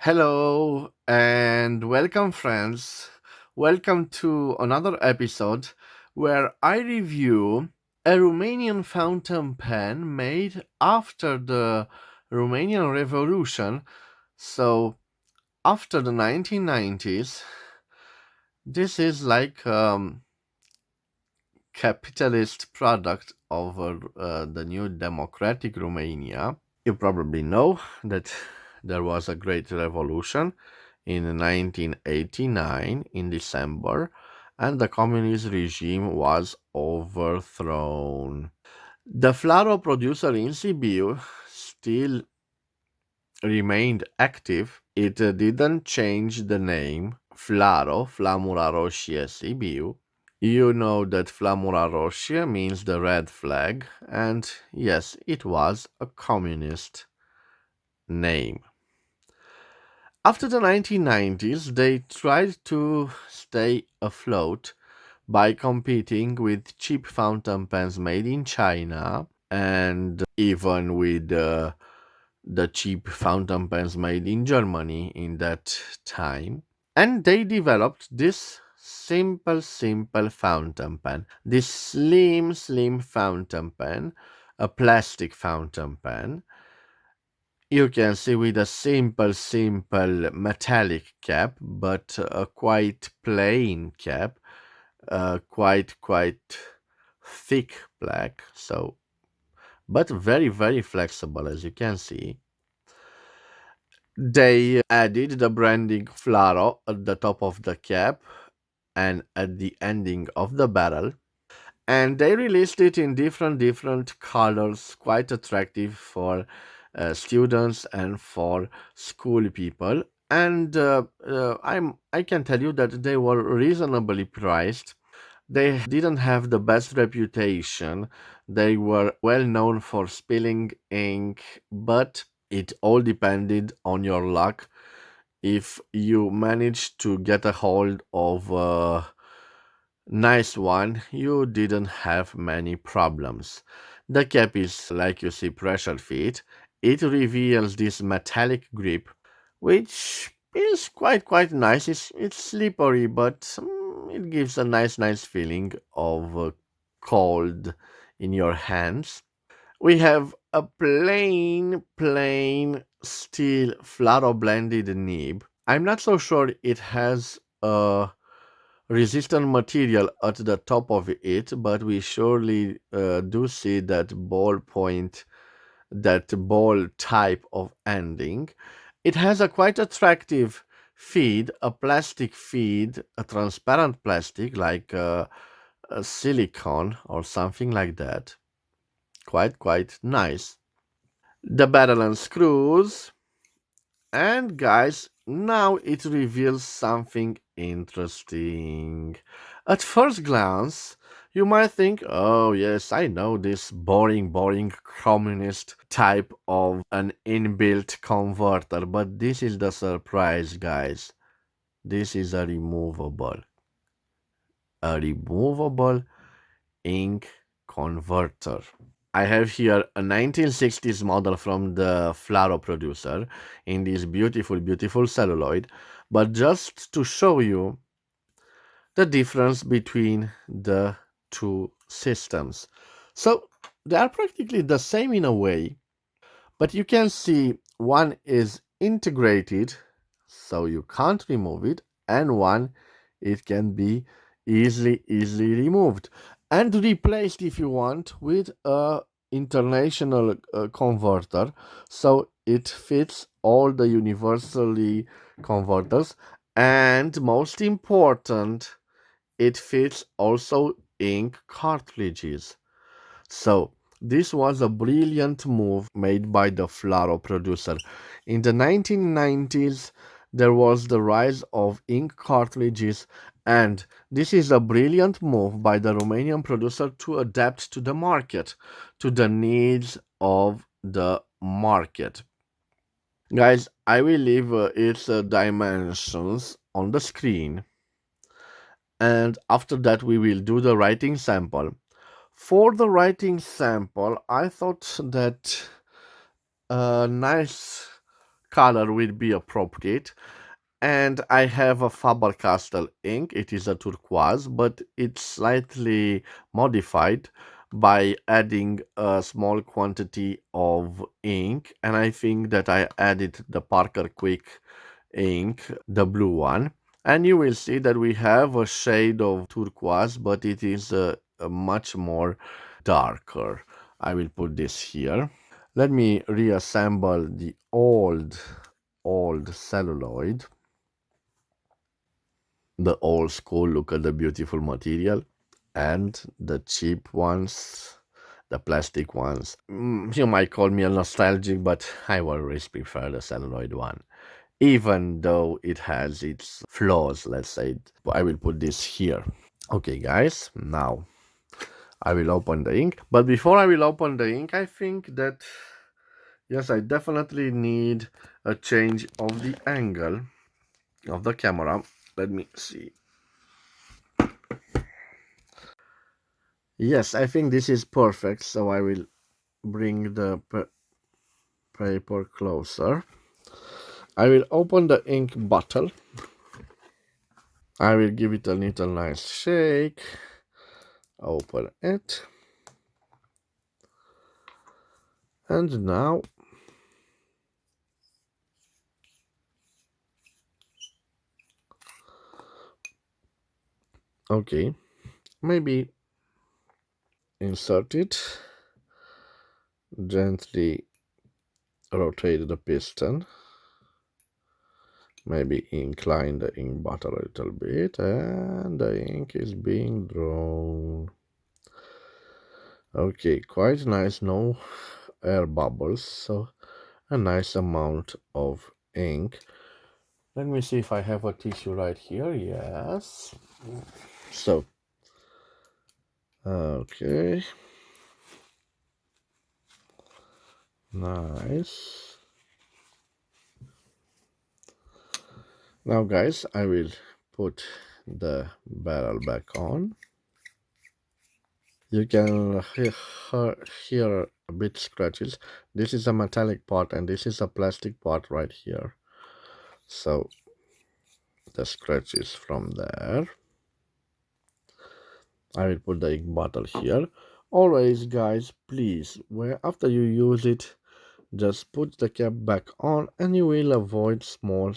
Hello and welcome, friends. Welcome to another episode where I review a Romanian fountain pen made after the Romanian Revolution. So, after the 1990s, this is like capitalist product of the new democratic Romania. You probably know that there was a great revolution in 1989 in December, and the communist regime was overthrown. The FLARO producer in Sibiu still remained active. It didn't change the name FLARO, Flamura Roșie Sibiu. You know that Flamura Roșie means the red flag, and yes, it was a communist name. After the 1990s, they tried to stay afloat by competing with cheap fountain pens made in China and even with the cheap fountain pens made in Germany in that time. And they developed this simple fountain pen. This slim fountain pen, a plastic fountain pen. You can see with a simple metallic cap, but a quite plain cap, quite thick black. So, but very flexible, as you can see. They added the branding FLARO at the top of the cap and at the ending of the barrel, and they released it in different colors, quite attractive for students and for school people. And I can tell you that they were reasonably priced. They didn't have the best reputation. They were well known for spilling ink, but it all depended on your luck. If you managed to get a hold of a nice one, you didn't have many problems. The cap is, like you see, pressure fit. It reveals this metallic grip, which is quite nice. It's slippery, but it gives a nice feeling of cold in your hands. We have a plain steel Flaro blended nib. I'm not so sure it has a resistant material at the top of it, but we surely do see that ball point, that ball type of ending. It has a quite attractive feed, a plastic feed, a transparent plastic like a silicone or something like that. Quite nice. The barrel and screws. And guys, now it reveals something interesting. At first glance, you might think, oh yes, I know this boring communist type of an inbuilt converter, but this is the surprise, guys. This is a removable ink converter. I have here a 1960s model from the FLARO producer in this beautiful celluloid, but just to show you the difference between the two systems. So they are practically the same in a way, but you can see one is integrated, so you can't remove it, and one it can be easily removed and replaced if you want with a international converter, so it fits all the universally converters, and most important, it fits also ink cartridges. So this was a brilliant move made by the FLARO producer. In the 1990s, there was the rise of ink cartridges, and this is a brilliant move by the Romanian producer to adapt to the market, to the needs of the market. Guys, I will leave its dimensions on the screen, and after that we will do the writing sample. For the writing sample, I thought that a nice color will be appropriate. And I have a Faber-Castell ink. It is a turquoise, but it's slightly modified by adding a small quantity of ink. And I think that I added the Parker Quick ink, the blue one. And you will see that we have a shade of turquoise, but it is a much more darker. I will put this here. Let me reassemble the old celluloid. The old school, look at the beautiful material, and the cheap ones, the plastic ones. You might call me a nostalgic, but I always prefer the celluloid one, even though it has its flaws, let's say. I will put this here. Okay, guys, now I will open the ink. But before I will open the ink, I think that, yes, I definitely need a change of the angle of the camera. Let me see. Yes, I think this is perfect, so I will bring the paper closer. I will open the ink bottle. I will give it a little nice shake. Open it. And now okay, maybe insert it. Gently rotate the piston. Maybe incline the ink bottle a little bit, and the ink is being drawn. Okay, quite nice, no air bubbles, so a nice amount of ink. Let me see if I have a tissue right here. Yes. So, okay. Nice. Now, guys, I will put the barrel back on. You can hear a bit scratches. This is a metallic part and this is a plastic part right here. So the scratches from there. I will put the ink bottle here. Always, guys, please, after you use it, just put the cap back on and you will avoid small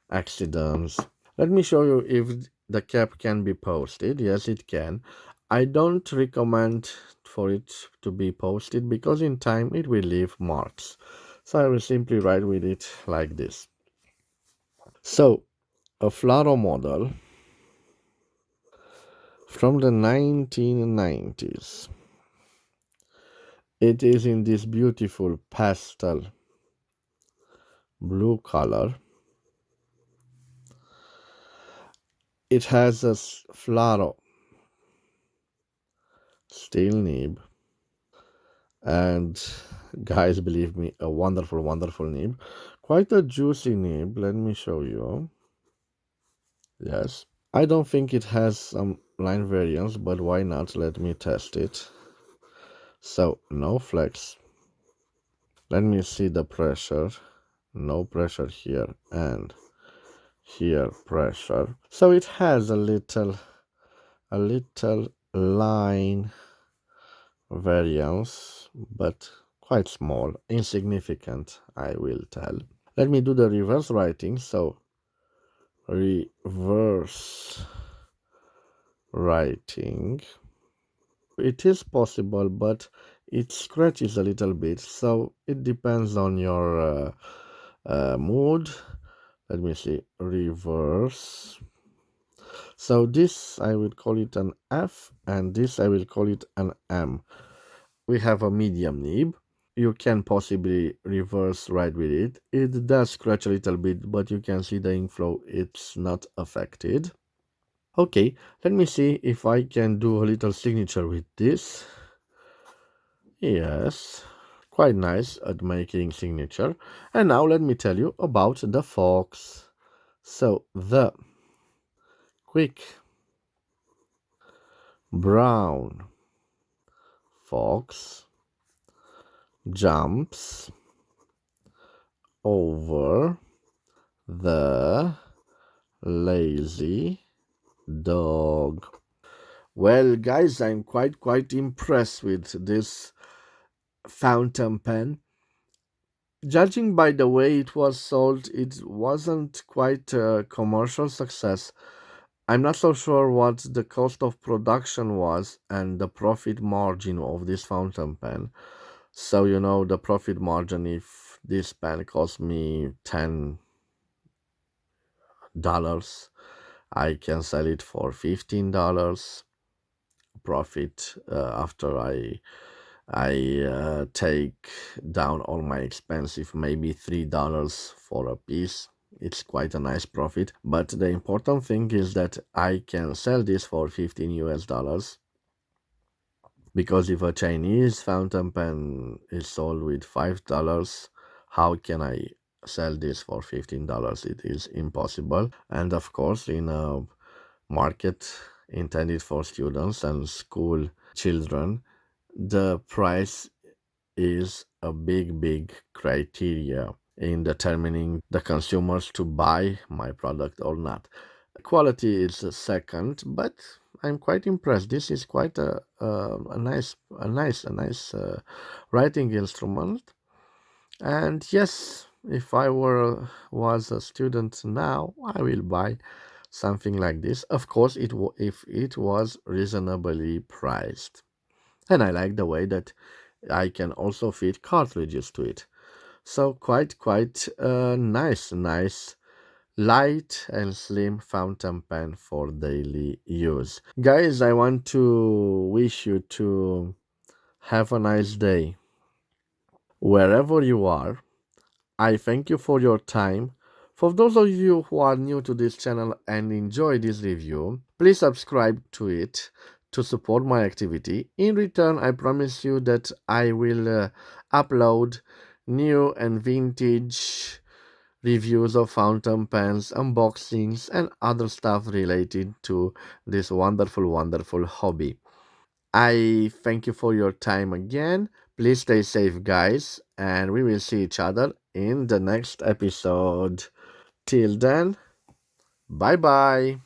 accidents. Let me show you if the cap can be posted. Yes, it can. I don't recommend for it to be posted because in time it will leave marks. So I will simply write with it like this. So, a FLARO model from the 1990s. It is in this beautiful pastel blue color. It has a FLARO steel nib, and guys, believe me, a wonderful nib, quite a juicy nib. Let me show you. Yes, I don't think it has some line variance, but why not? Let me test it. So no flex. Let me see the pressure. No pressure here, and here pressure. So it has a little line variance, but quite small, insignificant, I will tell. Let me do the reverse writing. So reverse writing. It is possible, but it scratches a little bit, so it depends on your mood. Let me see. Reverse. So this I will call it an F, and this I will call it an M. We have a medium nib. You can possibly reverse write with it. It does scratch a little bit, but you can see the inflow, it's not affected. Okay, let me see if I can do a little signature with this. Yes, quite nice at making signature. And now let me tell you about the fox. So the quick brown fox jumps over the lazy dog. Well, guys, I'm quite impressed with this fountain pen. Judging by the way it was sold, it wasn't quite a commercial success. I'm not so sure what the cost of production was and the profit margin of this fountain pen. So, the profit margin, if this pen cost me $10, I can sell it for $15 profit after I take down all my expensive, maybe $3 for a piece. It's quite a nice profit. But the important thing is that I can sell this for 15 US dollars, because if a Chinese fountain pen is sold with $5, how can I sell this for $15? It is impossible. And of course, in a market intended for students and school children, the price is a big criteria in determining the consumers to buy my product or not. Quality is a second, but I'm quite impressed. This is quite a nice writing instrument. And yes, if I was a student now, I will buy something like this. Of course, if it was reasonably priced. And I like the way that I can also fit cartridges to it. So quite nice, light and slim fountain pen for daily use. Guys, I want to wish you to have a nice day wherever you are. I thank you for your time. For those of you who are new to this channel and enjoy this review, please subscribe to it to support my activity. In return, I promise you that I will upload new and vintage reviews of fountain pens, unboxings, and other stuff related to this wonderful hobby. I thank you for your time again. Please stay safe, guys, and we will see each other in the next episode. Till then, bye bye.